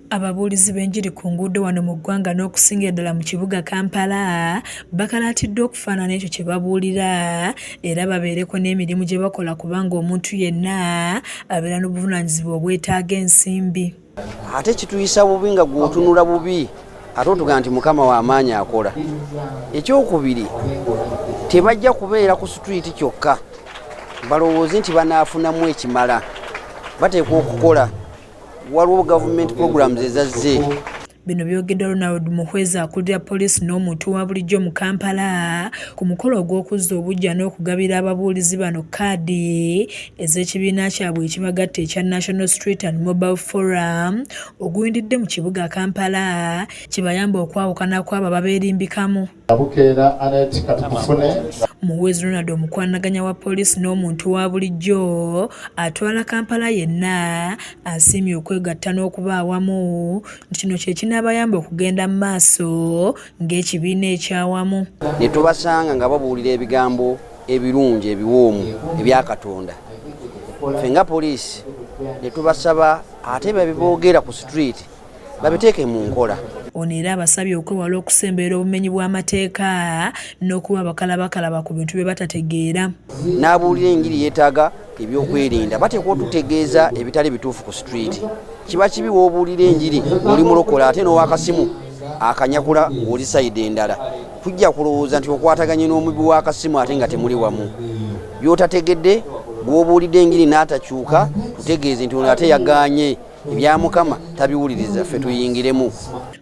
Ababuulizi b'enjiri ku nguudo wano mu ggwanga n'okusinga ddala mu kibuga Kampala bakalaatiddwa okufaanana ekyo kye babuulira era babeereko n'emirimu gye bakola kubanga omuntu yenna abeera n'obuvunaanyizibwa obwetaaga ensimbi. Ate kituyisa bubi nga gw'otunula bubi ate otugaa nti Mukama w'amaanyi akola. Ekyokubiri, tebajja kubeera ku street kyokka balowooze nti banaafunamu ekimala. Bateekwa okukola. Waliwo government programs ezazze. Bino byogeddwa Ronald Muhweza akulira poliisi n'omuntu wa bulijjo mu Kampala ku mukolo ogw'okuzza obujja n'okugabira ababuulizi bano kaadi ez'ekibiina kyabwe ekibagatta ekya National Street and Mobile Forum oguyindidde mu kibuga Kampala kibayamba okwawukana kw'abo ababeerimbikamu. Muhwezi Ronald omukwanaganya wa poliisi n'omuntu wa bulijjo atwala Kampala yenna asiimye okwegatta n'okuba awamu nti kino kye kinaabayamba okugenda mu maaso ng'ekibiina ekyawamu. Ne tubasanga nga babuulira ebigambo ebirungi ebiwoomu ebya Katonda. Ffe nga poliisi ne tubasaba ate babiboogera ku street babiteeke mu nkola. Ono era abasabye okwewala okusemberera obumenyi bw'amateeka n'okuba bakalabakalaba ku bintu bye batategeera. N'abuulira enjiri yeetaaga ebyokwerinda bateekwa otutegeeza ebitali bituufu ku street. Kiba kibi w'obuulira enjiri oli mulokola ate n'owakasimu akanyakula oli sayidi endala. Tujja kulowooza nti okwataganye n'omubi w'akasimu ate nga temuli wamu. By'otategedde gw'obuulidde enjiri n'atakyuka tutegeeze nti ono ate yagaanye ebya Mukama tabiwuliriza ffe tuyingiremu.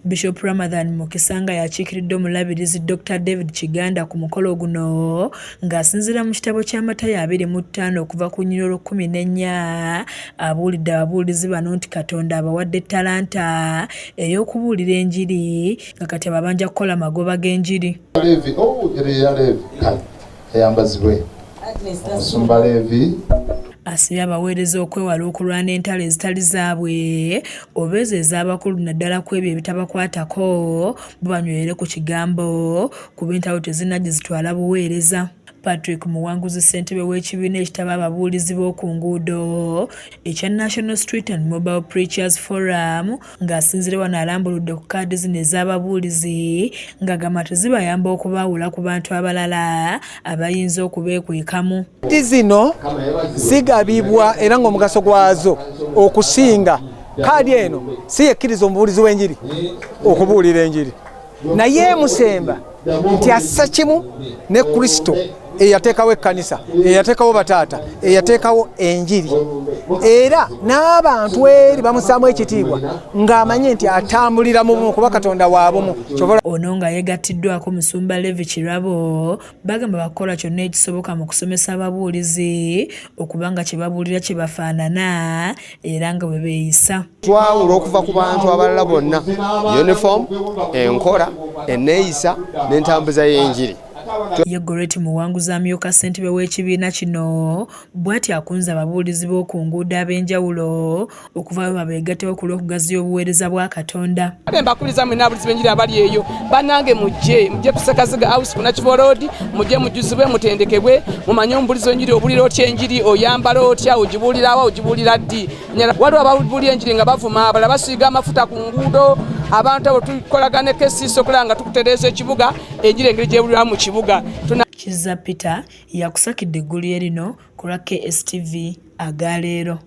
Bishop Ramadhan Mukisanga yakiikiridde omulabirizi Dr. David Kiganda ku mukolo guno ng'asinziira mu kitabo ky'Amatayo 25 okuva ku nnyiriro 14 abuulidde ababuulizi bano nti Katonda abawadde ettalanta ey'okubuulira enjiri nga kati ababanja kukola magoba g'enjiri. Asibye abaweereza okwewala okulwana entalo ezitali zaabwe oba ezo ez'abakulu naddala ku ebyo ebitabakwatako banywere ku kigambo kuba entalo tezinajja zitwala buweereza. Patrick Muwanguzi ssentebe w'ekibiina ekitaba ababuulizi b'oku nguudo ekya National Street and Mobile Preachers Forum ng'asinzire wano alambuludde ku kaadi zino ez'ababuulizi ng'agamba tezibayamba okubaawula ku bantu abalala abayinza okubeekwekamu. Kaadi zino zigabibwa era ng'omugaso gwazo okusinga kaadi eno si yekkiriza omubuulizi w'enjiri okubuulira enjiri naye musemba nti assa kimu ne Kristo eyateekawo ekkanisa eyateekawo bataata eyateekawo enjiri era n'abantu eri bamusaamu ekitiibwa ng'amanye nti atambulira mu bumu kuba Katonda wa bumu. Ono nga yegattiddwako Musumba Levi Kirabo bagamba bakola kyonna ekisoboka mu kusomesa ababuulizi okubanga kye babuulira kye bafaanana era nga bwe beeyisa. Twawula okuva ku bantu abalala bonna uniform enkola enneeyisa n'entambuza y'enjiri. Ye Goreti Muwanguzi amyuka ssentebe w'ekibiina kino bw'ati akunze ababuulizi b'oku nguudo ab'enjawulo okuvayo babeegattewo ku lw'okugaziya obuweereza bwa Katonda. Mbakubiriza mwenna ababuulizi b'enjiri abali eyo bannange mujje ku Sekaziga House ku Nakivo Road mujje mujjuzibwe mutendekebwe mumanye omubuulizi w'enjiri obuulira otya enjiri oyambala otya ogibuulira wa ogibuulira ddi. Waliwo ababuulira enjiri nga bavuma abalala basiiga amafuta ku nguudo abantu abo tukolagana ekesiiso okulaba nga tukutereeza ekibuga enjiri engeri gy'ebulira mu kibuga. Kizza Peter yakusakidde eggulu lino ku lwa KSTV agaleero.